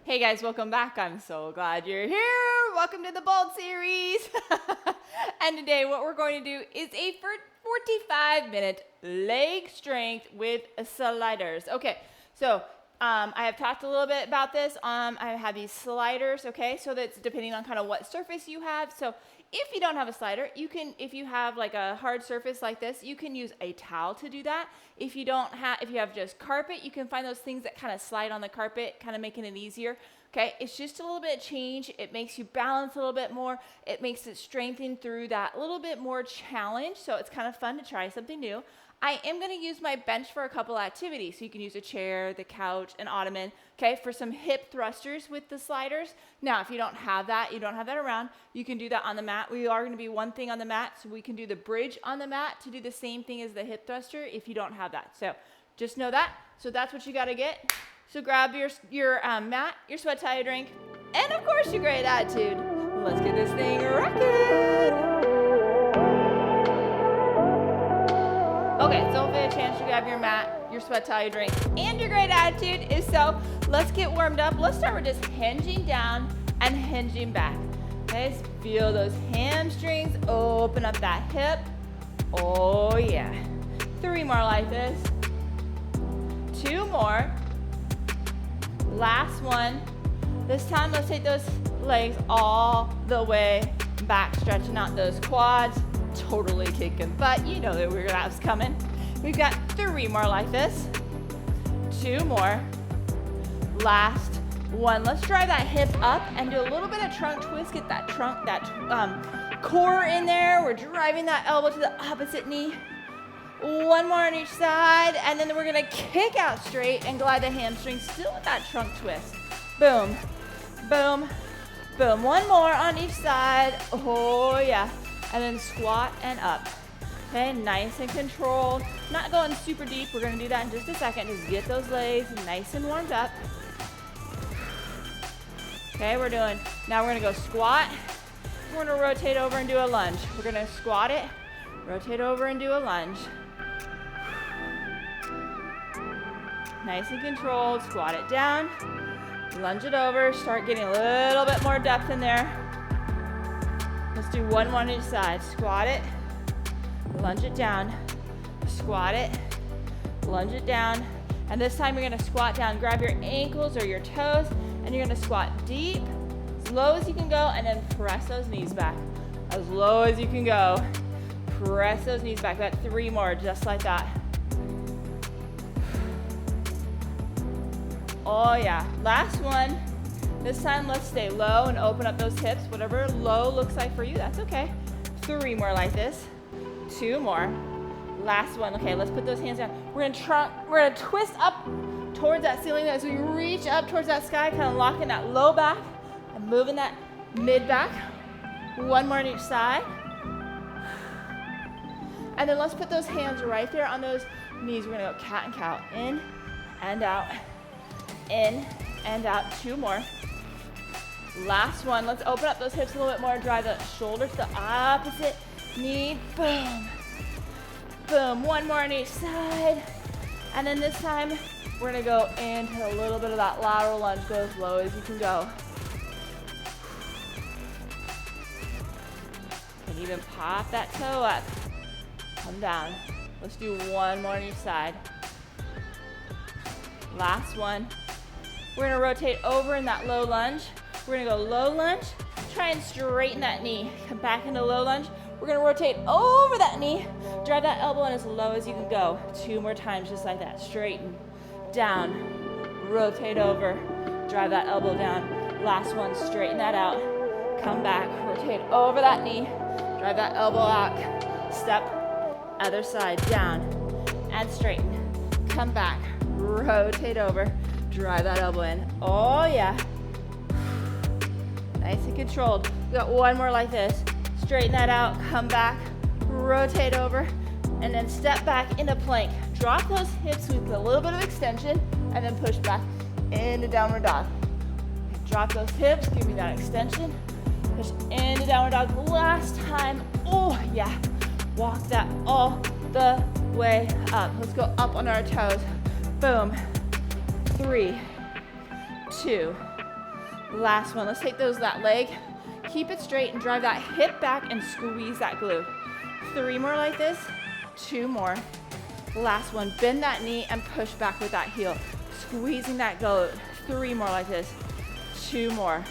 Hey guys, welcome back. I'm so glad you're here. Welcome to the Bold series. And today what we're going to do is a 45-minute leg strength with sliders. Okay, so I have talked a little bit about this. I have these sliders, okay? So that's depending on kind of what surface you have. So if you don't have a slider, you can, if you have like a hard surface like this, you can use a towel to do that. If you have just carpet, you can find those things that kind of slide on the carpet, kind of making it easier. Okay, it's just a little bit of change. It makes you balance a little bit more. It makes it strengthen through that little bit more challenge. So it's kind of fun to try something new. I am going to use my bench for a couple activities. So you can use a chair, the couch, an ottoman, okay, for some hip thrusters with the sliders. Now, if you don't have that, around, you can do that on the mat. We are going to be one thing on the mat, so we can do the bridge on the mat to do the same thing as the hip thruster if you don't have that. So just know that. So that's what you got to get. So grab your mat, your sweat tie, your drink, and of course your great attitude. Let's get this thing rocking. Okay, so hopefully a chance to grab your mat, your sweat tie, your drink, and your great attitude. If so, let's get warmed up. Let's start with just hinging down and hinging back. Okay, so feel those hamstrings, open up that hip. Oh yeah. 3 more like this. 2 more. Last one. This time, let's take those legs all the way back, stretching out those quads. Totally kicking butt. You know that that was coming. We've got 3 more like this. 2 more. Last one. Let's drive that hip up and do a little bit of trunk twist. Get that trunk, core in there. We're driving that elbow to the opposite knee. 1 more on each side, and then we're gonna kick out straight and glide the hamstring still with that trunk twist. Boom, boom, boom. 1 more on each side. Oh yeah. And then squat and up. Okay, nice and controlled. Not going super deep. We're gonna do that in just a second. Just get those legs nice and warmed up. Okay, now we're gonna go squat. We're gonna rotate over and do a lunge. We're gonna squat it, rotate over and do a lunge. Nice and controlled, squat it down, lunge it over, start getting a little bit more depth in there. Let's do 1 more on each side. Squat it, lunge it down, squat it, lunge it down. And this time you're gonna squat down, grab your ankles or your toes, and you're gonna squat deep, as low as you can go, and then press those knees back. As low as you can go. Press those knees back. Got 3 more, just like that. Oh yeah, last one. This time let's stay low and open up those hips. Whatever low looks like for you, that's okay. 3 more like this. 2 more. Last one. Okay, let's put those hands down. We're gonna twist up towards that ceiling as we reach up towards that sky, kind of locking that low back and moving that mid back. 1 more on each side. And then let's put those hands right there on those knees. We're gonna go cat and cow. In and out. In and out. 2 more. Last one. Let's open up those hips a little bit more. Drive the shoulder to the opposite knee. Boom. Boom. 1 more on each side. And then this time, we're gonna go into a little bit of that lateral lunge. Go as low as you can go. And even pop that toe up. Come down. Let's do 1 more on each side. Last one. We're gonna rotate over in that low lunge. We're gonna go low lunge. Try and straighten that knee. Come back into low lunge. We're gonna rotate over that knee. Drive that elbow in as low as you can go. 2 more times, just like that. Straighten, down, rotate over. Drive that elbow down. Last one, straighten that out. Come back, rotate over that knee. Drive that elbow out. Step, other side, down, and straighten. Come back, rotate over. Drive that elbow in. Oh yeah. Nice and controlled. We got 1 more like this. Straighten that out, come back, rotate over, and then step back into plank. Drop those hips with a little bit of extension, and then push back into downward dog. Drop those hips, give me that extension. Push into downward dog. Last time. Oh yeah. Walk that all the way up. Let's go up on our toes. Boom. 3, 2, Last one. Let's take that leg, keep it straight and drive that hip back and squeeze that glute. 3 more like this, 2 more. Last one, bend that knee and push back with that heel. Squeezing that glute. 3 more like this, 2 more.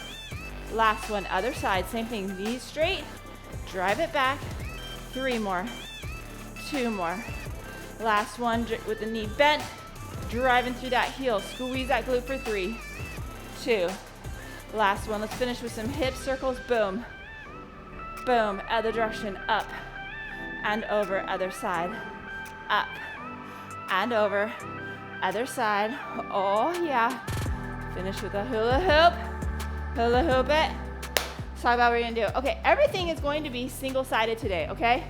Last one, other side, same thing, knees straight, drive it back. 3 more, 2 more. Last one with the knee bent, driving through that heel. Squeeze that glute for 3, 2. Last one, let's finish with some hip circles. Boom, boom, other direction, up and over, other side, up and over, other side. Oh yeah. Finish with a hula hoop it. Let's talk about what we're gonna do. Okay, everything is going to be single-sided today, okay?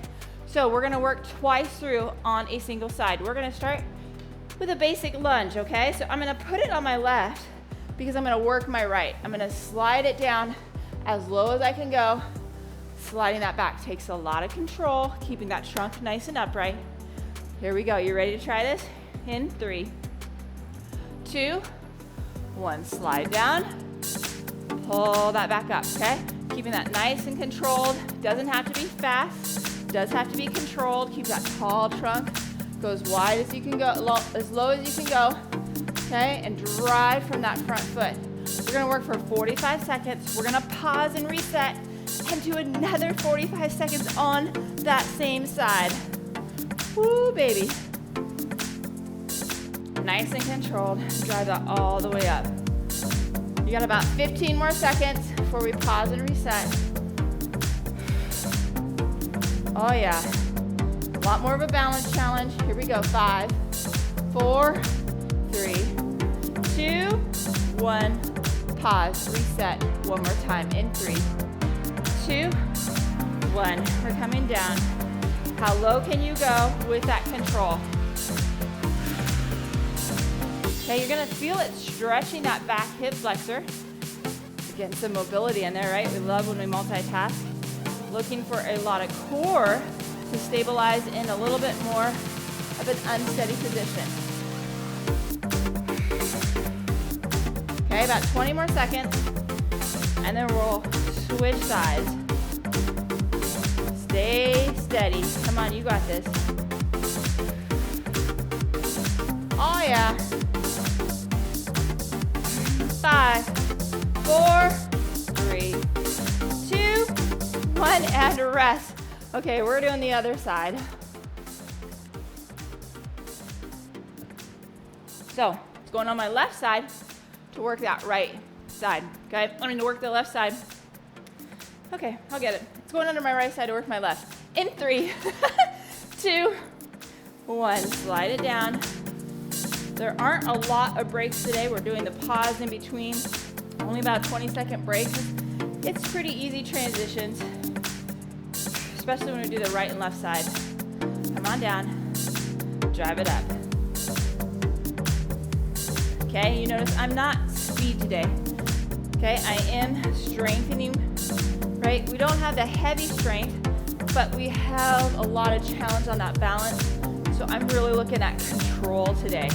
So we're gonna work twice through on a single side. We're gonna start with a basic lunge, okay? So I'm gonna put it on my left because I'm gonna work my right. I'm gonna slide it down as low as I can go. Sliding that back takes a lot of control, keeping that trunk nice and upright. Here we go, you ready to try this? In 3, 2, 1, slide down, pull that back up, okay? Keeping that nice and controlled. Doesn't have to be fast, does have to be controlled. Keep that tall trunk, go as wide as you can go, as low as you can go, okay? And drive from that front foot. We're gonna work for 45 seconds. We're gonna pause and reset and do another 45 seconds on that same side. Woo, baby. Nice and controlled. Drive that all the way up. You got about 15 more seconds before we pause and reset. Oh yeah. A lot more of a balance challenge. Here we go. 5, 4, 3, 2, 1. Pause, reset. One more time. In 3, 2, 1. We're coming down. How low can you go with that control? Okay, you're gonna feel it stretching that back hip flexor. Getting some mobility in there, right? We love when we multitask. Looking for a lot of core to stabilize in a little bit more of an unsteady position. Okay, about 20 more seconds, and then we'll switch sides. Stay steady. Come on, you got this. Oh yeah. 5, 4, 3, 2, 1, and rest. Okay, we're doing the other side. So, it's going on my left side to work that right side, okay? I mean, to work the left side. Okay, I'll get it. It's going under my right side to work my left. In 3, 2, 1, slide it down. There aren't a lot of breaks today. We're doing the pause in between. Only about 20-second breaks. It's pretty easy transitions, especially when we do the right and left side. Come on down, drive it up. Okay, you notice I'm not speed today. Okay, I am strengthening, right? We don't have the heavy strength, but we have a lot of challenge on that balance. So I'm really looking at control today.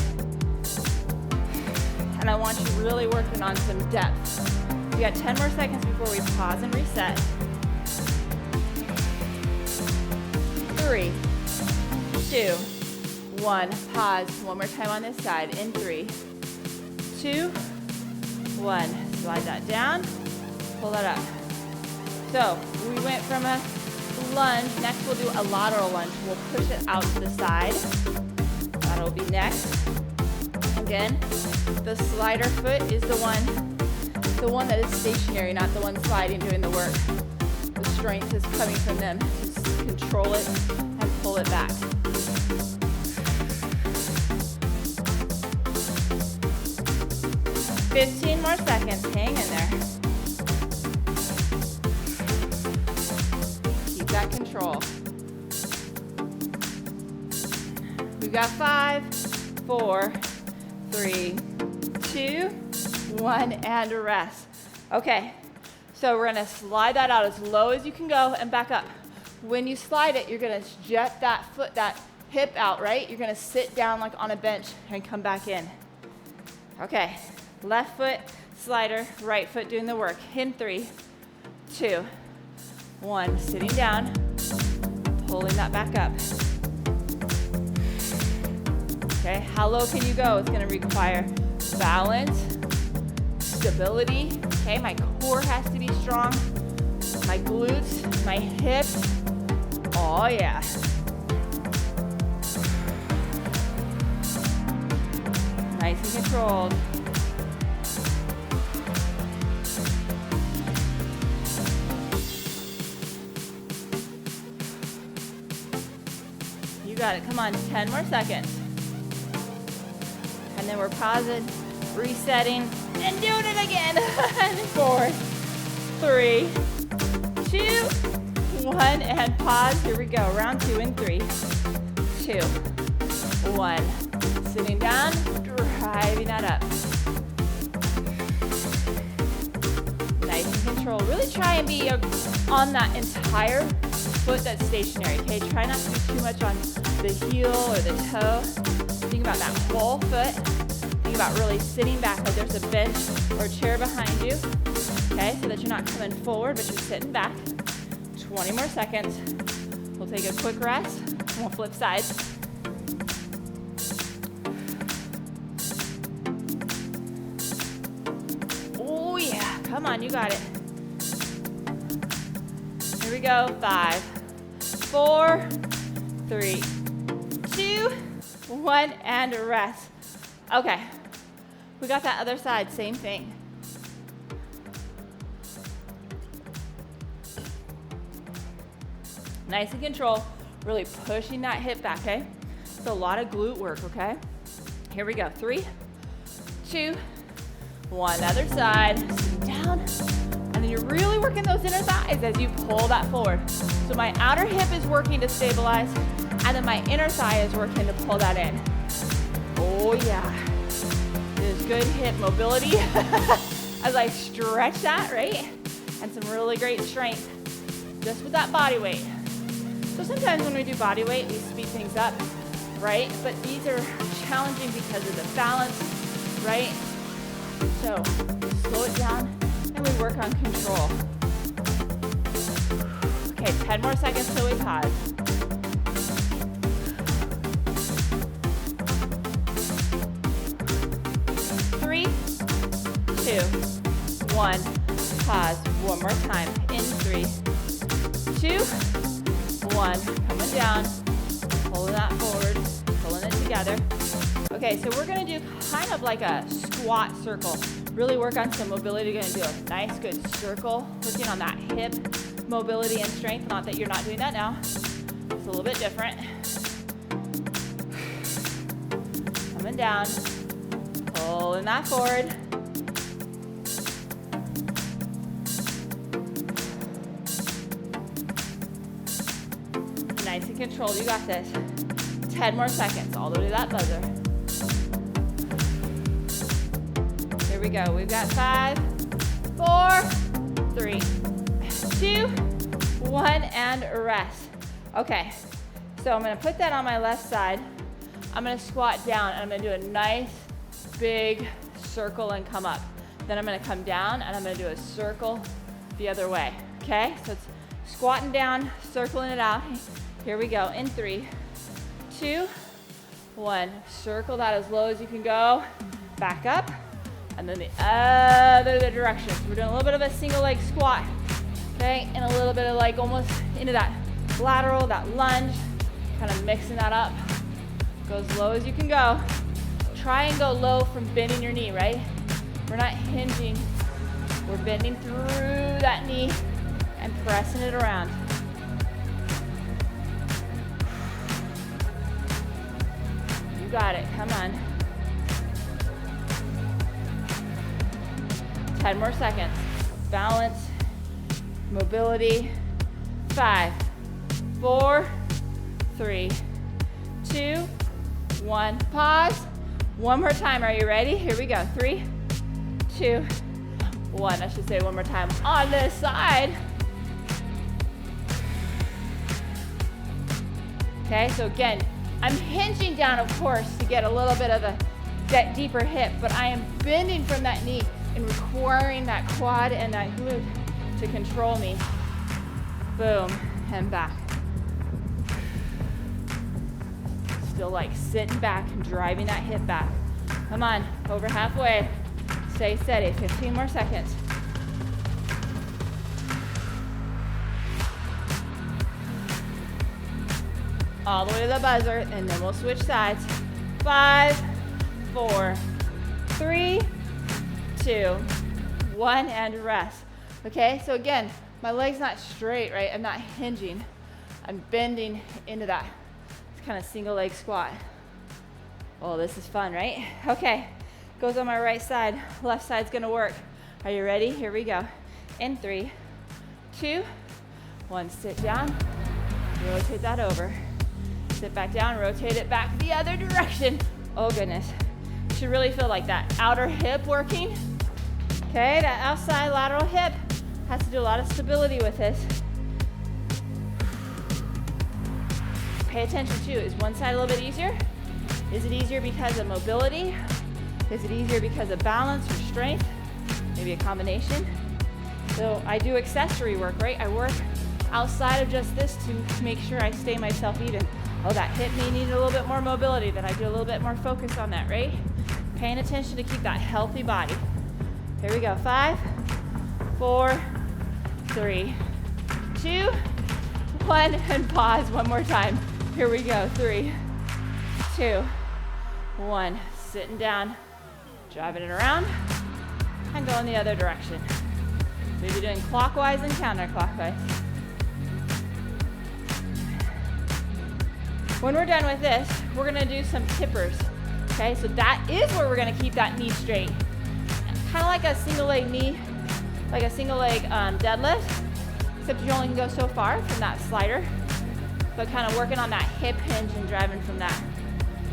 And I want you really working on some depth. We got 10 more seconds before we pause and reset. 3, 2, 1, pause. One more time on this side. In 3, 2, 1. Slide that down, pull that up. So we went from a lunge. Next we'll do a lateral lunge. We'll push it out to the side. That'll be next. Again, the slider foot is the one that is stationary, not the one sliding, doing the work. The strength is coming from them. Just control it and pull it back. $15 more seconds. Hang in there. Keep that control. We've got 5, 4, 3, 2, 1, and rest. Okay, so we're gonna slide that out as low as you can go and back up. When you slide it, you're gonna jet that foot, that hip out, right? You're gonna sit down like on a bench and come back in. Okay, Left foot, slider, right foot doing the work. In 3, 2, 1. Sitting down, pulling that back up. Okay, how low can you go? It's gonna require balance, stability. Okay, my core has to be strong. My glutes, my hips. Oh yeah. Nice and controlled. You got it, come on, 10 more seconds. And then we're pausing, resetting, and doing it again. 4, 3, 2, 1, and pause. Here we go, round 2 in 3, 2, 1. Sitting down, driving that up. Nice and controlled. Really try and be on that entire foot that's stationary, okay? Try not to be too much on the heel or the toe. Think about that whole foot. Think about really sitting back like there's a bench or a chair behind you, okay? So that you're not coming forward, but you're sitting back. 20 more seconds. We'll take a quick rest, and we'll flip sides. Oh yeah, come on, you got it. Here we go, 5, 4, 3, 2, 1, and rest. Okay, we got that other side, same thing. Nice and control, really pushing that hip back, okay? It's a lot of glute work, okay? Here we go, 3, 2, 1, other side, sit down, and then you're really working those inner thighs as you pull that forward. So my outer hip is working to stabilize, and then my inner thigh is working to pull that in. Oh yeah, there's good hip mobility as I stretch that, right? And some really great strength just with that body weight. So sometimes when we do body weight, we speed things up, right? But these are challenging because of the balance, right? So slow it down and we work on control. Okay, 10 more seconds till we pause. 3, 2, 1, pause. One more time. In 3, 2, 1. Coming down, pulling that forward, pulling it together. Okay, so we're gonna do kind of like a squat circle. Really work on some mobility. You're gonna do a nice good circle, working on that hip mobility and strength. Not that you're not doing that now. It's a little bit different. Coming down, pulling that forward. Nice and controlled, you got this. 10 more seconds, all the way to that buzzer. Here we go, we've got 5, 4, 3, 2, 1, and rest. Okay, so I'm gonna put that on my left side. I'm gonna squat down, and I'm gonna do a nice big circle and come up. Then I'm gonna come down, and I'm gonna do a circle the other way, okay? So it's squatting down, circling it out. Here we go, in 3, 2, 1. Circle that as low as you can go. Back up, and then the other direction. So we're doing a little bit of a single leg squat, okay? And a little bit of like almost into that lateral, that lunge, kind of mixing that up. Go as low as you can go. Try and go low from bending your knee, right? We're not hinging. We're bending through that knee and pressing it around. You got it, come on. 10 more seconds. Balance, mobility. 5, 4, 3, 2, 1. Pause. One more time, are you ready? Here we go, 3, 2, 1. I should say one more time on this side. Okay, so again, I'm hinging down, of course, to get a little bit of a that deeper hip, but I am bending from that knee and requiring that quad and that glute to control me. Boom, and back. Still like sitting back and driving that hip back. Come on, over halfway. Stay steady, 15 more seconds. All the way to the buzzer, and then we'll switch sides. 5, 4, 3, 2, 1, and rest. Okay, so again, my leg's not straight, right? I'm not hinging. I'm bending into that kind of single leg squat. Oh, this is fun, right? Okay, goes on my right side. Left side's gonna work. Are you ready? Here we go. In 3, 2, 1, sit down. Rotate that over. Sit back down, rotate it back the other direction. Oh goodness. You should really feel like that outer hip working. Okay, that outside lateral hip has to do a lot of stability with this. Pay attention too. Is one side a little bit easier? Is it easier because of mobility? Is it easier because of balance or strength? Maybe a combination. So I do accessory work, right? I work outside of just this to make sure I stay myself even. Oh, that hip may need a little bit more mobility, then I do a little bit more focus on that, right? Paying attention to keep that healthy body. Here we go, 5, 4, 3, 2, 1, and pause one more time. Here we go, 3, 2, 1. Sitting down, driving it around, and going the other direction. Maybe doing clockwise and counterclockwise. When we're done with this, we're gonna do some tippers. Okay, so that is where we're gonna keep that knee straight. Kind of like a single leg knee, like a single leg deadlift, except you only can go so far from that slider, but kind of working on that hip hinge and driving from that.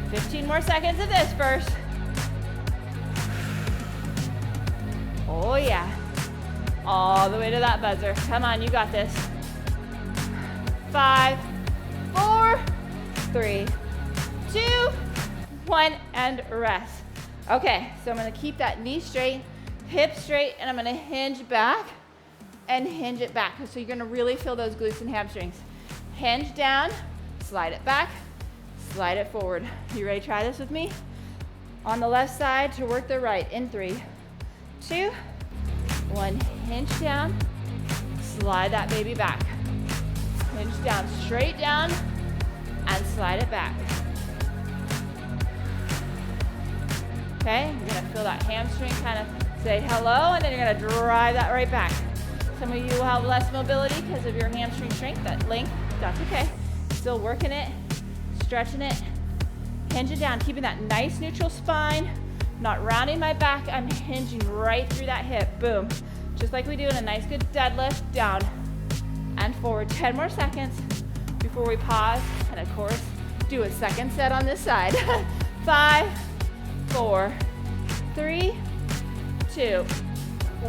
15 more seconds of this first. Oh yeah, all the way to that buzzer. Come on, you got this. 5, 4, 3, 2, 1, and rest. Okay, so I'm gonna keep that knee straight, hip straight, and I'm gonna hinge back and hinge it back. So you're gonna really feel those glutes and hamstrings. Hinge down, slide it back, slide it forward. You ready to try this with me? On the left side to work the right. In 3, 2, 1, hinge down, slide that baby back. Hinge down, straight down, and slide it back. Okay, you're gonna feel that hamstring kind of say hello, and then you're gonna drive that right back. Some of you will have less mobility because of your hamstring strength, that length, that's okay. Still working it, stretching it, hinging down, keeping that nice neutral spine, not rounding my back, I'm hinging right through that hip, boom. Just like we do in a nice good deadlift, down and forward. 10 more seconds before we pause, and of course, do a second set on this side. 5, 4, 3, 2,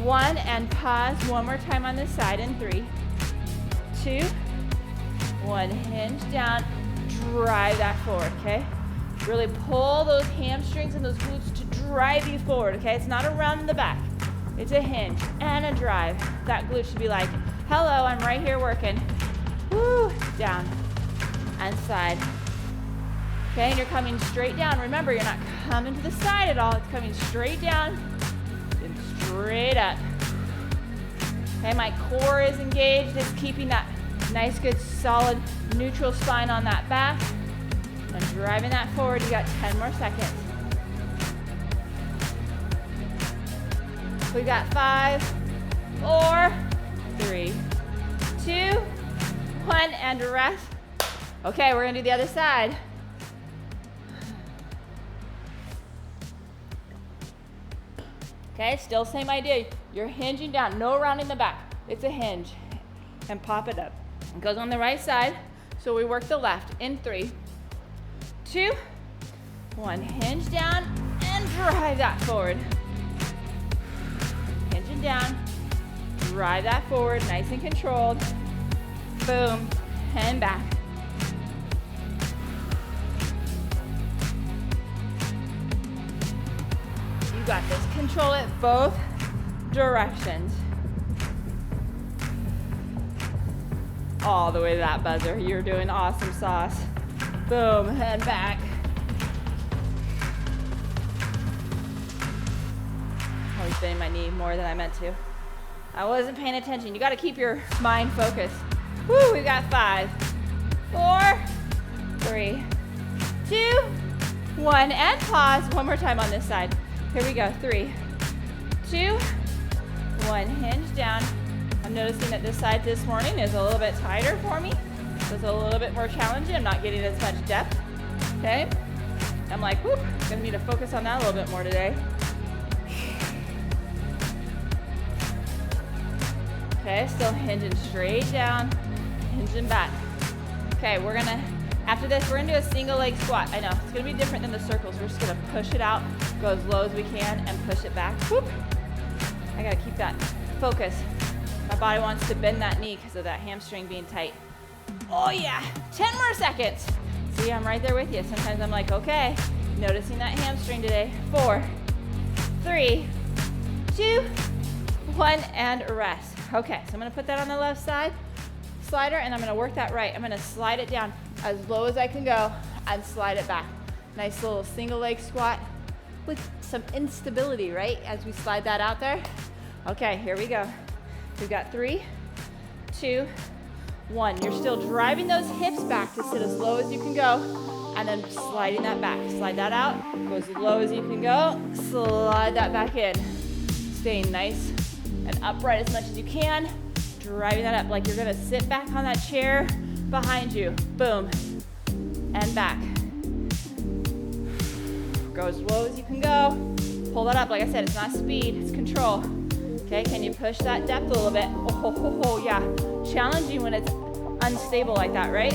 1, and pause one more time on this side in 3, 2, 1, hinge down, drive that forward, okay? Really pull those hamstrings and those glutes to drive you forward, okay? It's not a round in the back. It's a hinge and a drive. That glute should be like, hello, I'm right here working. Woo, down and side. Okay, and you're coming straight down. Remember, you're not coming to the side at all. It's coming straight down and straight up. Okay, my core is engaged. It's keeping that nice, good, solid, neutral spine on that back. And driving that forward. You got 10 more seconds. We got 5, 4, 3, 2, 1, and rest. Okay, we're gonna do the other side. Okay, still same idea. You're hinging down, no rounding the back. It's a hinge. And pop it up. It goes on the right side, so we work the left. In 3, 2, 1, hinge down and drive that forward. Hinging down, drive that forward, nice and controlled. Boom, and back. You got this. Control it both directions. All the way to that buzzer. You're doing awesome, sauce. Boom, and back. I was bending my knee more than I meant to. I wasn't paying attention. You got to keep your mind focused. Woo, we got 5, 4, 3, 2, 1, and pause. One more time on this side. Here we go. 3, 2, 1. Hinge down. I'm noticing that this side this morning is a little bit tighter for me. So it's a little bit more challenging. I'm not getting as much depth. Okay? I'm like, whoop, gonna need to focus on that a little bit more today. Okay, still hinging straight down, hinging back. Okay, after this, we're gonna do a single leg squat. I know, it's gonna be different than the circles. We're just gonna push it out, go as low as we can, and push it back. Whoop. I gotta keep that focus. My body wants to bend that knee because of that hamstring being tight. Oh yeah, 10 more seconds. See, I'm right there with you. Sometimes I'm like, okay, noticing that hamstring today. 4, 3, 2, 1, and rest. Okay, so I'm gonna put that on the left side, slider, and I'm gonna work that right. I'm gonna slide it down as low as I can go and slide it back. Nice little single leg squat with some instability, right? As we slide that out there. Okay, here we go. We've got 3, 2, 1. You're still driving those hips back to sit as low as you can go, and then sliding that back. Slide that out, go as low as you can go, slide that back in. Staying nice and upright as much as you can, driving that up like you're gonna sit back on that chair behind you. Boom, and back. Go as low as you can go. Pull that up. Like I said, it's not speed, it's control. Okay, can you push that depth a little bit? Oh, yeah. Challenging when it's unstable like that, right?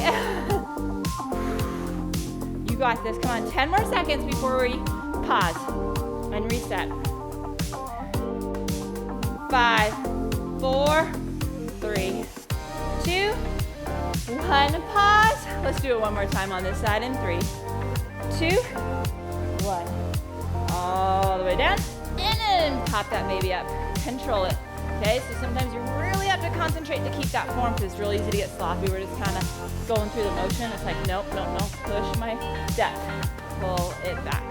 You got this. Come on, 10 more seconds before we pause and reset. 5, 4, 3, 2, 1. Pause. Let's do it one more time on this side in 3, 2, 1. All the way down. And then pop that baby up. Control it. Okay, so sometimes you really have to concentrate to keep that form because it's really easy to get sloppy. We're just kind of going through the motion. It's like, nope, nope, nope. Push my depth. Pull it back.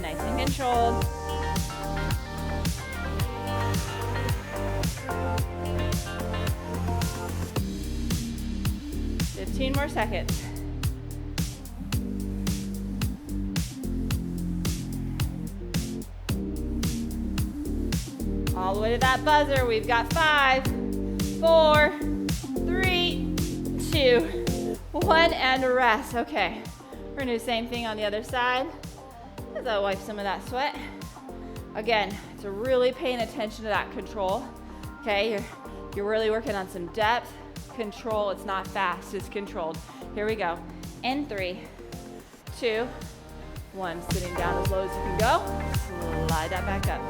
Nice and controlled. Fifteen more seconds. All the way to that buzzer. We've got 5, 4, 3, 2, 1, and rest. Okay, we're gonna do the same thing on the other side as I wipe some of that sweat. Again, it's really paying attention to that control. Okay, you're really working on some depth, control. It's not fast, it's controlled. Here we go. In 3, 2, 1. Sitting down as low as you can go. Slide that back up.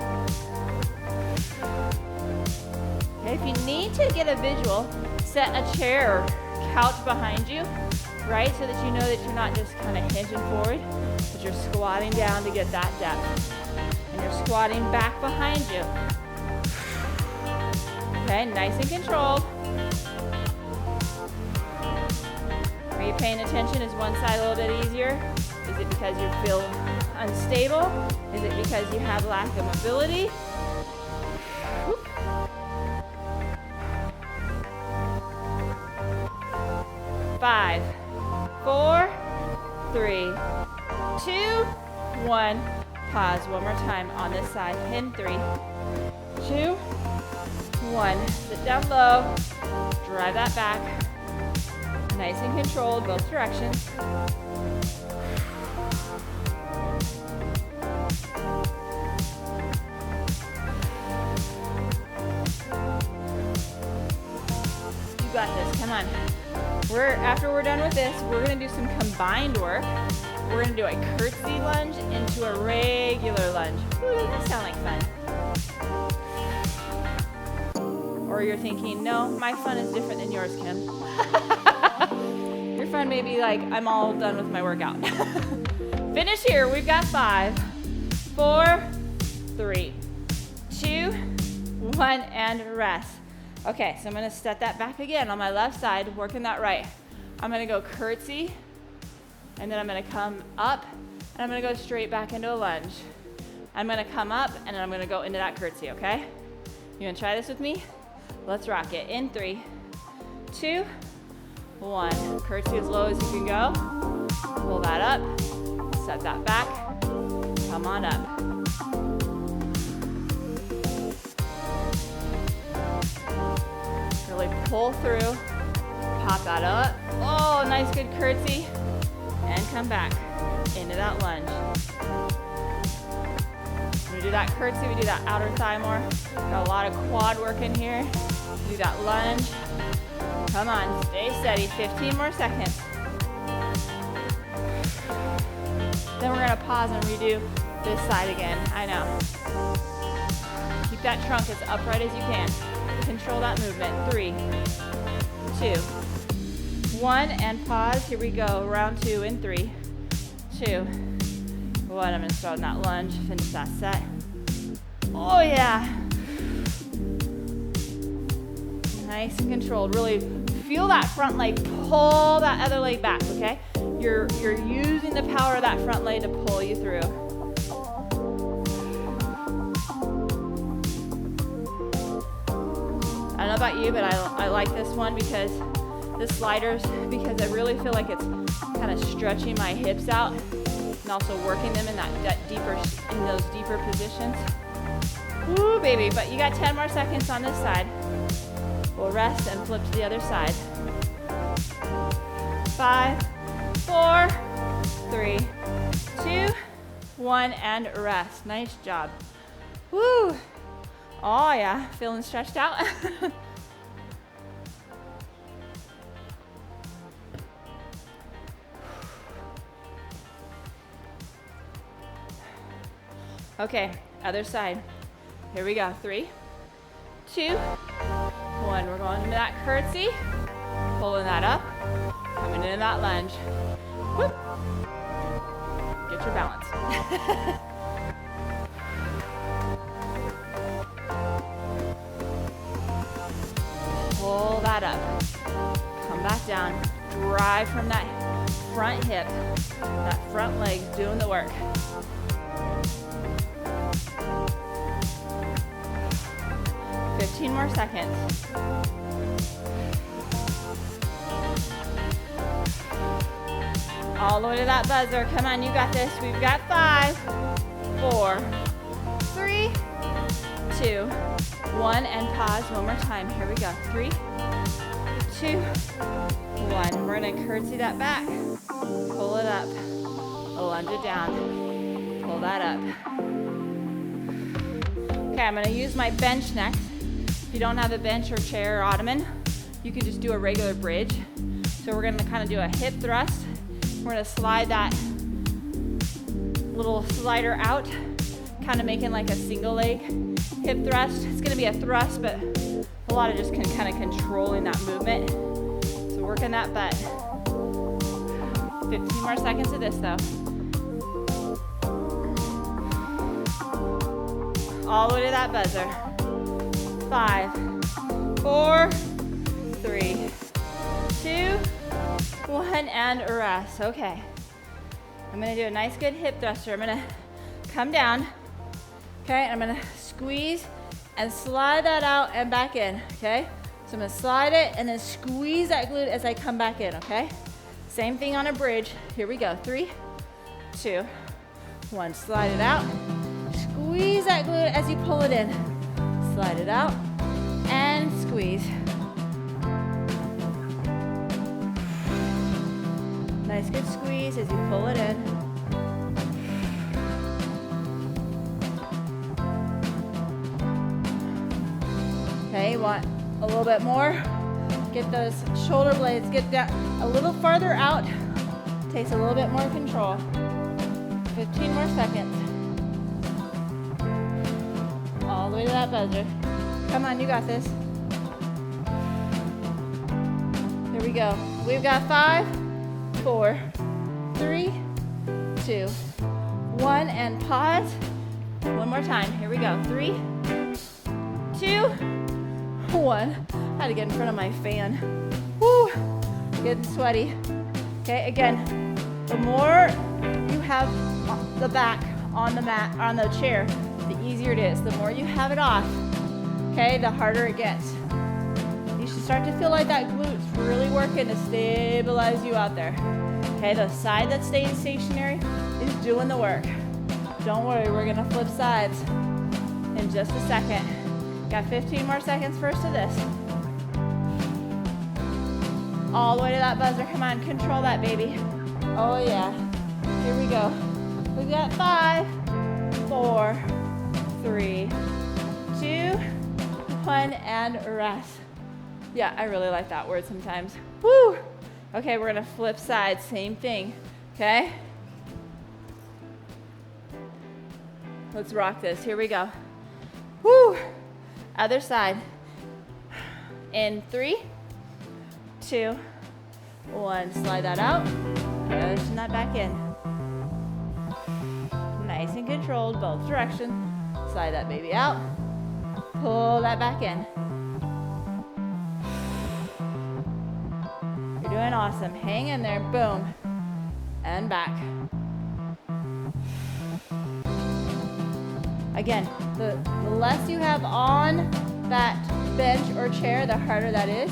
Okay, if you need to get a visual, set a chair or couch behind you, right? So that you know that you're not just kind of hinging forward, but you're squatting down to get that depth. And you're squatting back behind you. Okay, nice and controlled. Are you paying attention? Is one side a little bit easier? Is it because you feel unstable? Is it because you have lack of mobility? Whoop. 5, 4, 3, 2, 1. Pause one more time on this side. In 3, 2, 1. Sit down low. Drive that back. Nice and controlled, both directions. You got this, come on. After we're done with this, we're gonna do some combined work. We're gonna do a curtsey lunge into a regular lunge. Ooh, doesn't that sound like fun? Or you're thinking, no, my fun is different than yours, Kim. Your friend may be like, I'm all done with my workout. Finish here. We've got 5, 4, 3, 2, 1, and rest. Okay, so I'm gonna step that back again on my left side, working that right. I'm gonna go curtsy, and then I'm gonna come up, and I'm gonna go straight back into a lunge. I'm gonna come up, and then I'm gonna go into that curtsy, okay? You gonna try this with me? Let's rock it. In 3, 2, 1. Curtsy as low as you can go. Pull that up, set that back, come on up. Really pull through, pop that up. Oh, nice good curtsy. And come back into that lunge. When we do that curtsy, we do that outer thigh more. Got a lot of quad work in here. Do that lunge. Come on, stay steady, 15 more seconds. Then we're gonna pause and redo this side again. I know. Keep that trunk as upright as you can. Control that movement. 3, 2, 1, and pause. Here we go. Round 2 in 3, 2, 1. I'm gonna start in that lunge, finish that set. Oh yeah. Nice and controlled. Really feel that front leg. Pull that other leg back, okay? You're using the power of that front leg to pull you through. I don't know about you, but I like this one because the sliders, because I really feel like it's kind of stretching my hips out and also working them in those deeper positions. Woo, baby, but you got 10 more seconds on this side. We'll rest and flip to the other side. 5, 4, 3, 2, 1, and rest. Nice job. Woo! Oh yeah, feeling stretched out? Okay, other side. Here we go. 3, 2, 1. We're going into that curtsy, pulling that up, coming into that lunge. Whoop. Get your balance. Pull that up. Come back down. Drive from that front hip. That front leg's doing the work. More seconds. All the way to that buzzer. Come on, you got this. We've got 5, 4, 3, 2, 1, and pause one more time. Here we go. 3, 2, 1. We're gonna curtsy that back. Pull it up. Lunge it down. Pull that up. Okay, I'm gonna use my bench next. If you don't have a bench or chair or ottoman, you can just do a regular bridge. So we're gonna kind of do a hip thrust. We're gonna slide that little slider out, kind of making like a single leg hip thrust. It's gonna be a thrust, but a lot of just kind of controlling that movement. So working that butt. 15 more seconds of this though. All the way to that buzzer. 5, 4, 3, 2, 1, and rest. Okay. I'm gonna do a nice good hip thruster. I'm gonna come down, okay, and I'm gonna squeeze and slide that out and back in, okay? So I'm gonna slide it and then squeeze that glute as I come back in, okay? Same thing on a bridge. Here we go. 3, 2, 1. Slide it out. Squeeze that glute as you pull it in. Slide it out and squeeze. Nice good squeeze as you pull it in. Okay, you want a little bit more. Get those shoulder blades, get that a little farther out. Takes a little bit more control. 15 more seconds. All the way to that buzzer. Come on, you got this. Here we go. We've got 5, 4, 3, 2, 1, and pause. One more time. Here we go. 3, 2, 1. I had to get in front of my fan. Woo! Getting sweaty. Okay, again, the more you have the back on the mat, on the chair, the easier it is. The more you have it off, okay, the harder it gets. You should start to feel like that glute's really working to stabilize you out there. Okay, the side that's staying stationary is doing the work. Don't worry, we're gonna flip sides in just a second. Got 15 more seconds first of this. All the way to that buzzer. Come on, control that, baby. Oh yeah. Here we go. We got 5, 4, 3, 2, 1, and rest. Yeah, I really like that word sometimes. Woo! Okay, we're gonna flip sides, same thing, okay? Let's rock this, here we go. Woo! Other side. In 3, 2, 1, slide that out, pushing that back in. Nice and controlled, both directions. Slide that baby out, pull that back in. You're doing awesome, hang in there, boom, and back. Again, the less you have on that bench or chair, the harder that is.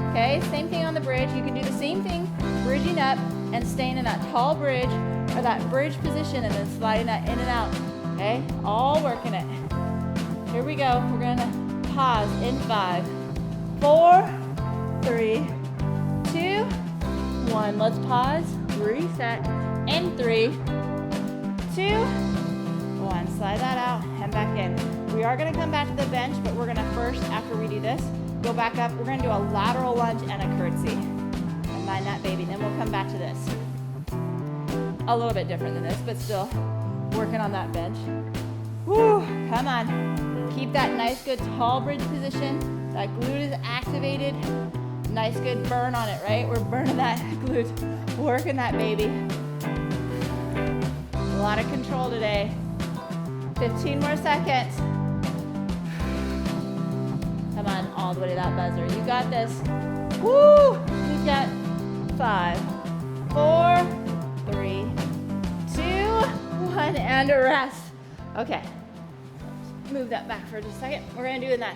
Okay, same thing on the bridge. You can do the same thing, bridging up and staying in that tall bridge or that bridge position and then sliding that in and out. Okay, all working it. Here we go. We're gonna pause in 5, 4, 3, 2, 1. Let's pause, reset, in 3, 2, 1. Slide that out and back in. We are gonna come back to the bench, but we're gonna first, after we do this, go back up. We're gonna do a lateral lunge and a curtsey. Combine that, baby. Then we'll come back to this. A little bit different than this, but still working on that bench. Woo, come on. Keep that nice, good tall bridge position. That glute is activated. Nice, good burn on it, right? We're burning that glute, working that baby. A lot of control today. 15 more seconds. Come on, all the way to that buzzer. You got this. Woo! We've got 5, 4, 3, 2, 1, and a rest. Okay. Move that back for just a second. We're gonna do that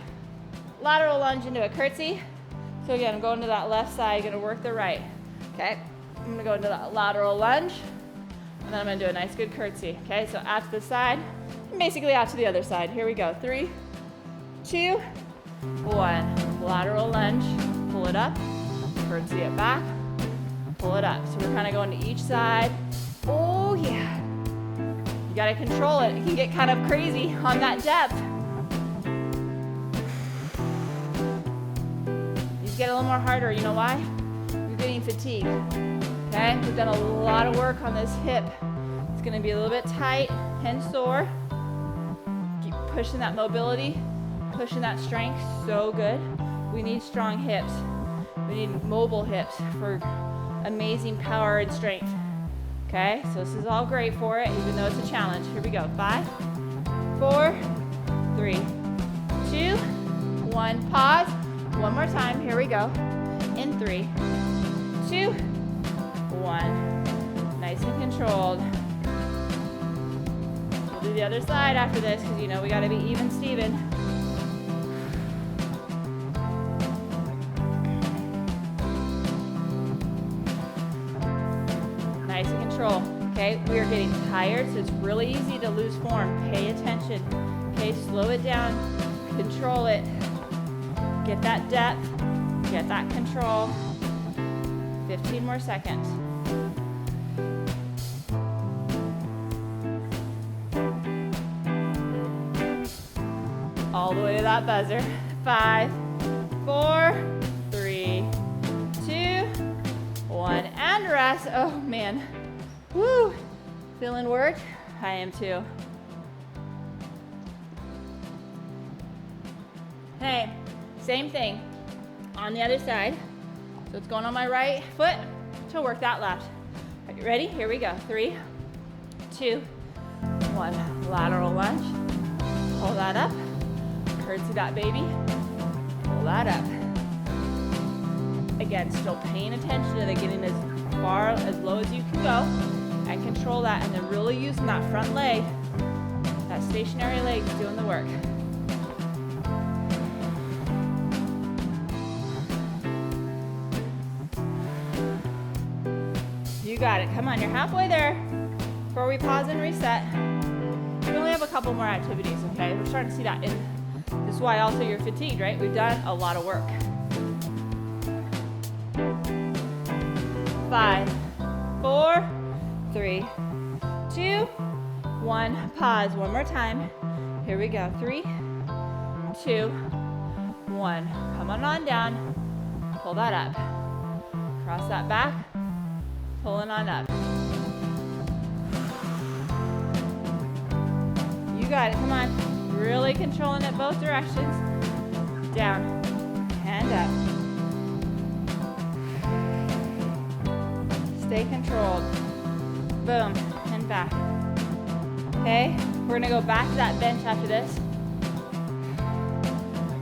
lateral lunge into a curtsey. So again, I'm going to that left side, gonna work the right. Okay, I'm gonna go into that lateral lunge, and then I'm gonna do a nice good curtsey. Okay, so out to the side, and basically out to the other side. Here we go, 3, 2, 1. Lateral lunge, pull it up, curtsey it back, pull it up. So we're kind of going to each side. Oh yeah. You gotta control it. It can get kind of crazy on that depth. These get a little more harder. You know why? You're getting fatigued. Okay? We've done a lot of work on this hip. It's gonna be a little bit tight and sore. Keep pushing that mobility, pushing that strength. So good. We need strong hips. We need mobile hips for amazing power and strength. Okay, so this is all great for it, even though it's a challenge. Here we go. 5, 4, 3, 2, 1. Pause. One more time. Here we go. In 3, 2, 1. Nice and controlled. We'll do the other side after this because you know we got to be even, Steven. Nice and control. Okay, we are getting tired, so it's really easy to lose form. Pay attention. Okay, slow it down, control it. Get that depth, get that control. 15 more seconds. All the way to that buzzer. 5, 4, 3, 2, 1, and rest. Oh man, woo! Feeling work? I am too. Hey, same thing on the other side. So it's going on my right foot to work that left. ready? Here we go. 3, 2, 1. Lateral lunge. Pull that up. Curtsey that baby. Pull that up. Again, still paying attention to getting as far, as low as you can go, and control that, and then really using that front leg, that stationary leg is doing the work. You got it. Come on, you're halfway there. Before we pause and reset, we only have a couple more activities, okay? We're starting to see that. This is why also you're fatigued, right? We've done a lot of work. 5, 4, 3, 2, 1. Pause. One more time. Here we go. 3, 2, 1. Come on down. Pull that up. Cross that back. Pulling on up. You got it. Come on. Really controlling it both directions. Down and up. Stay controlled. Boom, and back. Okay, we're gonna go back to that bench after this.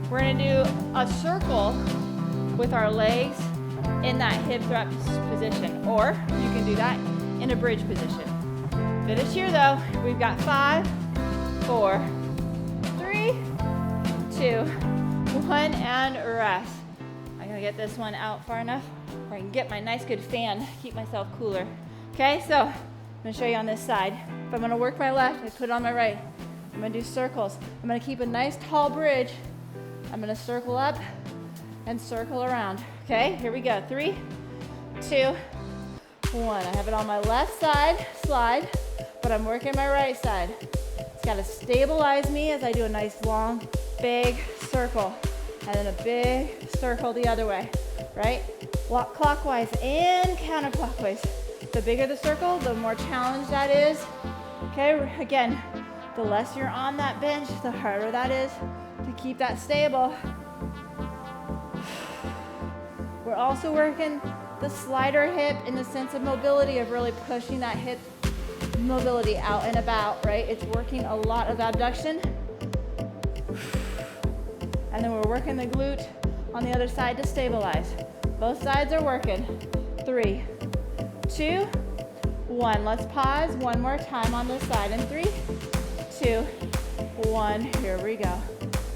We're gonna do a circle with our legs in that hip thrust position, or you can do that in a bridge position. Finish here though. We've got 5, 4, 3, 2, 1, and rest. I'm gonna get this one out far enough where I can get my nice good fan, keep myself cooler. Okay, so I'm gonna show you on this side. If I'm gonna work my left, I put it on my right. I'm gonna do circles. I'm gonna keep a nice tall bridge. I'm gonna circle up and circle around. Okay, here we go. 3, 2, 1. I have it on my left side, slide, but I'm working my right side. It's gotta stabilize me as I do a nice long, big circle. And then a big circle the other way, right? Walk clockwise and counterclockwise. The bigger the circle, the more challenge that is. Okay, again, the less you're on that bench, the harder that is to keep that stable. We're also working the slider hip in the sense of mobility, of really pushing that hip mobility out and about, right? It's working a lot of abduction. And then we're working the glute on the other side to stabilize. Both sides are working. 3, 2, 1. Let's pause one more time on this side. And 3, 2, 1. Here we go.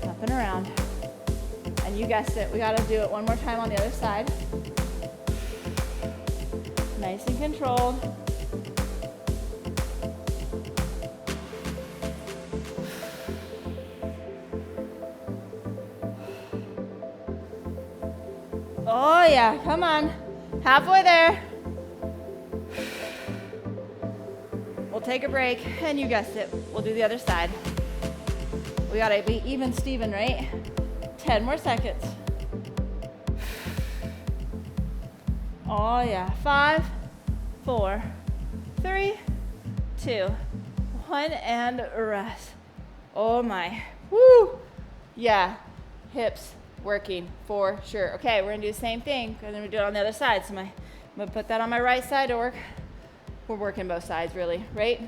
Up and around. And you guessed it, we gotta do it one more time on the other side. Nice and controlled. Oh yeah, come on. Halfway there. We'll take a break, and you guessed it, we'll do the other side. We gotta be even Steven, right? 10 more seconds. Oh yeah, 5, 4, 3, 2, 1, and rest. Oh my, woo! Yeah, hips working for sure. Okay, we're gonna do the same thing, and then we do it on the other side. So I'm gonna put that on my right side to work. We're working both sides really, right?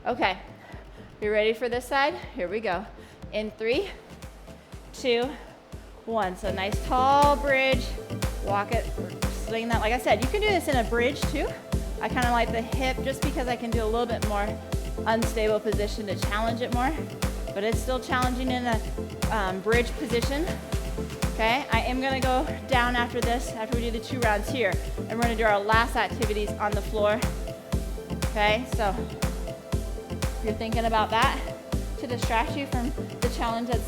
Okay, you ready for this side? Here we go. In 3, 2, 1. So nice tall bridge. Walk it, swing that. Like I said, you can do this in a bridge too. I kind of like the hip just because I can do a little bit more unstable position to challenge it more, but it's still challenging in a bridge position. Okay, I am gonna go down after this, after we do the 2 rounds here, and we're gonna do our last activities on the floor. Okay, so if you're thinking about that to distract you from the challenge that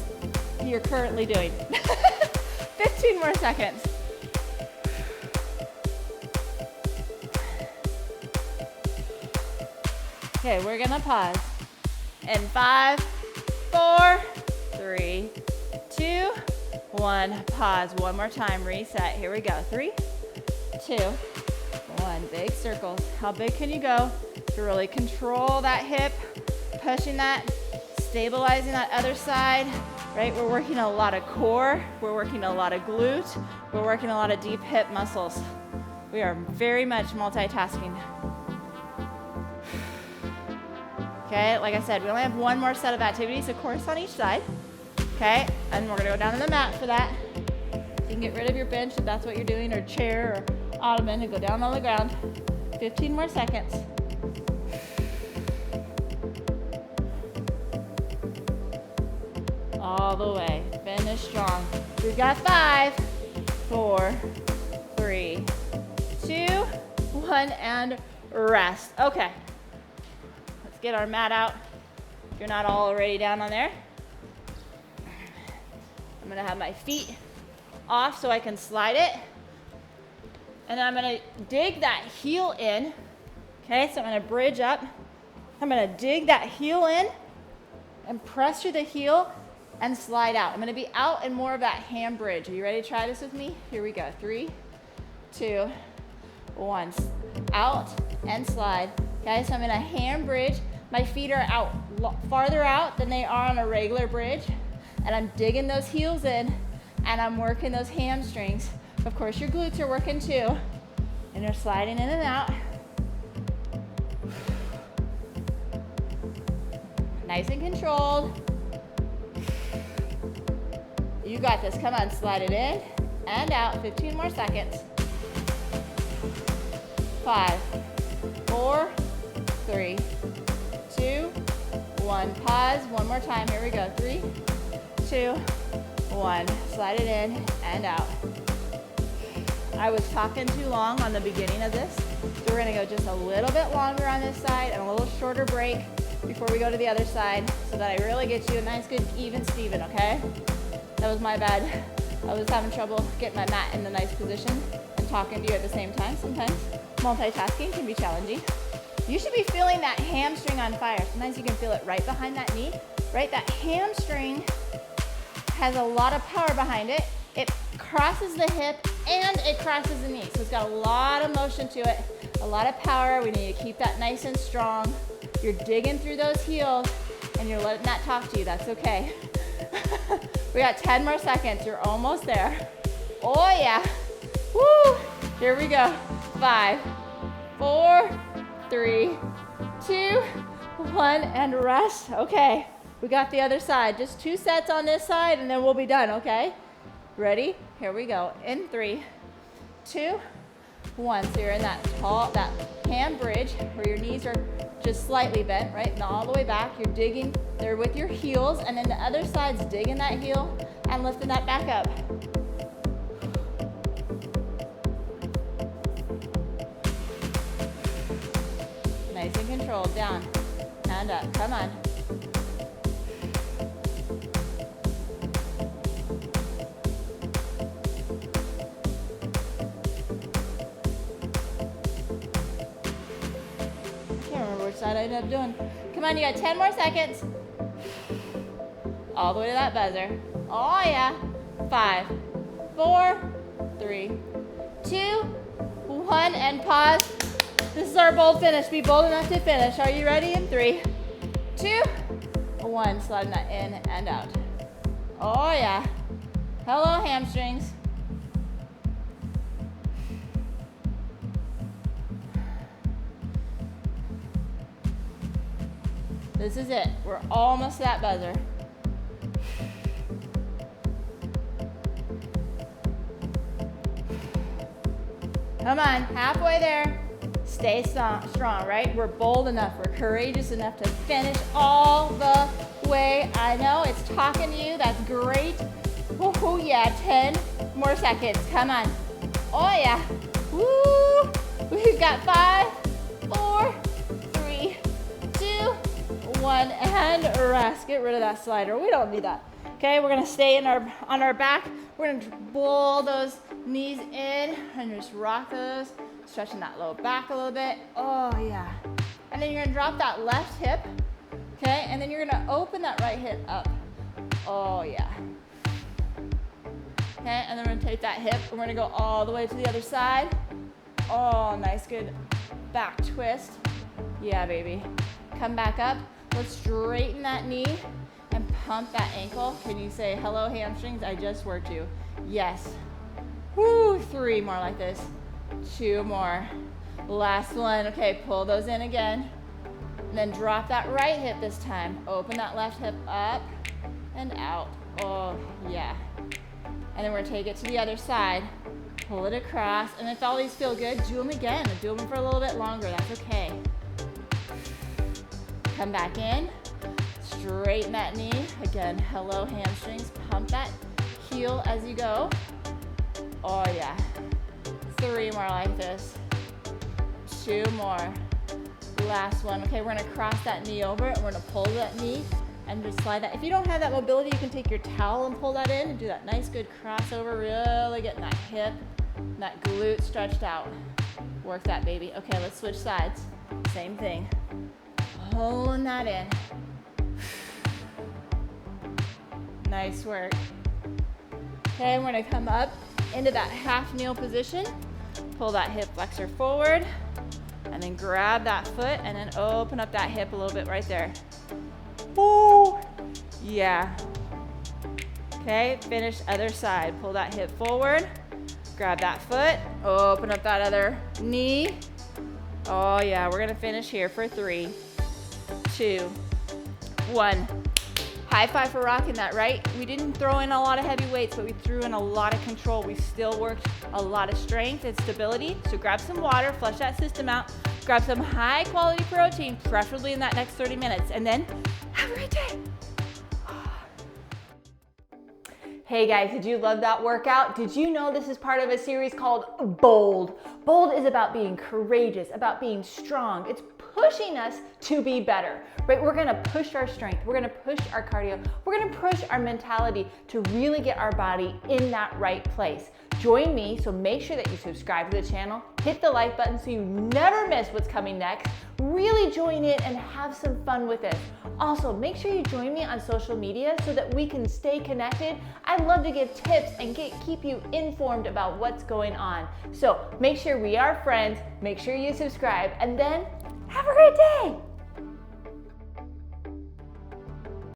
you're currently doing. 15 more seconds. Okay, we're gonna pause. In 5, 4, 3, 2, 1. Pause one more time, reset. Here we go. 3, 2, 1. Big circles. How big can you go to really control that hip, pushing that, stabilizing that other side, right? We're working a lot of core. We're working a lot of glute. We're working a lot of deep hip muscles. We are very much multitasking. Okay, like I said, we only have one more set of activities, of course, on each side. Okay, and we're gonna go down to the mat for that. You can get rid of your bench if that's what you're doing, or chair or ottoman, and go down on the ground. 15 more seconds. All the way. Finish strong. We've got 5, 4, 3, 2, 1, and rest. Okay. Let's get our mat out. If you're not already down on there. I'm gonna have my feet off so I can slide it. And I'm gonna dig that heel in. Okay, so I'm gonna bridge up. I'm gonna dig that heel in and press through the heel and slide out. I'm gonna be out in more of that hand bridge. Are you ready to try this with me? Here we go. 3, 2, 1. Out and slide. Okay, so I'm in a hand bridge. My feet are out farther out than they are on a regular bridge. And I'm digging those heels in and I'm working those hamstrings. Of course, your glutes are working too. And you're sliding in and out. Nice and controlled. You got this. Come on, slide it in and out. 15 more seconds. 5, 4, 3, 2, 1. Pause. One more time. Here we go. 3, 2, 1. Slide it in and out. I was talking too long on the beginning of this, so we're gonna go just a little bit longer on this side and a little shorter break before we go to the other side, so that I really get you a nice, good, even Steven, okay? That was my bad. I was having trouble getting my mat in the nice position and talking to you at the same time. Sometimes multitasking can be challenging. You should be feeling that hamstring on fire. Sometimes you can feel it right behind that knee, right? That hamstring has a lot of power behind it. It crosses the hip and it crosses the knee. So it's got a lot of motion to it, a lot of power. We need to keep that nice and strong. You're digging through those heels and you're letting that talk to you. That's okay. We got 10 more seconds. You're almost there. Oh yeah. Woo. Here we go. 5, 4, 3, 2, 1, and rest. Okay. We got the other side. Just 2 sets on this side and then we'll be done, okay? Ready? Here we go. In 3, 2, 1. So you're in that hand bridge where your knees are just slightly bent, right? And all the way back. You're digging there with your heels, and then the other side's digging that heel and lifting that back up. Nice and controlled. Down and up. Come on. Side I ended up doing. Come on, you got 10 more seconds. All the way to that buzzer. Oh yeah. 5, 4, 3, 2, 1, and pause. This is our bold finish. Be bold enough to finish. Are you ready? In 3, 2, 1. Sliding that in and out. Oh yeah. Hello, hamstrings. This is it. We're almost to that buzzer. Come on, halfway there. Stay strong, right? We're bold enough. We're courageous enough to finish all the way. I know it's talking to you. That's great. Oh yeah, 10 more seconds. Come on. Oh yeah. Woo! We've got 5, 4, 3, 2, 1, and rest. Get rid of that slider. We don't need that. Okay, we're gonna stay on our back. We're gonna pull those knees in and just rock those, stretching that low back a little bit. Oh yeah. And then you're gonna drop that left hip. Okay, and then you're gonna open that right hip up. Oh yeah. Okay, and then we're gonna take that hip and we're gonna go all the way to the other side. Oh, nice, good back twist. Yeah, baby. Come back up. Let's straighten that knee and pump that ankle. Can you say, hello, hamstrings? I just worked you. Yes. Woo, 3 more like this. 2 more. Last one. Okay, pull those in again. And then drop that right hip this time. Open that left hip up and out. Oh, yeah. And then we're gonna take it to the other side. Pull it across. And if all these feel good, do them again. Do them for a little bit longer. That's okay. Come back in. Straighten that knee. Again, hello hamstrings. Pump that heel as you go. Oh, yeah. 3 more like this. 2 more. Last one. Okay, we're gonna cross that knee over and we're gonna pull that knee and just slide that. If you don't have that mobility, you can take your towel and pull that in and do that nice good crossover, really getting that hip and that glute stretched out. Work that, baby. Okay, let's switch sides. Same thing. Pulling that in. Nice work. Okay, we're gonna come up into that half kneel position. Pull that hip flexor forward. And then grab that foot and then open up that hip a little bit right there. Woo! Yeah. Okay, finish other side. Pull that hip forward. Grab that foot. Open up that other knee. Oh yeah, we're gonna finish here for 3, 2, 1. High five for rocking that, right? We didn't throw in a lot of heavy weights, but we threw in a lot of control. We still worked a lot of strength and stability. So grab some water, flush that system out, grab some high quality protein, preferably in that next 30 minutes, and then have a great day. Hey guys, did you love that workout? Did you know this is part of a series called Bold? Bold is about being courageous, about being strong. It's pushing us to be better, right? We're gonna push our strength, we're gonna push our cardio, we're gonna push our mentality to really get our body in that right place. Join me, so make sure that you subscribe to the channel, hit the like button so you never miss what's coming next. Really join in and have some fun with it. Also, make sure you join me on social media so that we can stay connected. I'd love to give tips and keep you informed about what's going on. So make sure we are friends, make sure you subscribe, and then have a great day.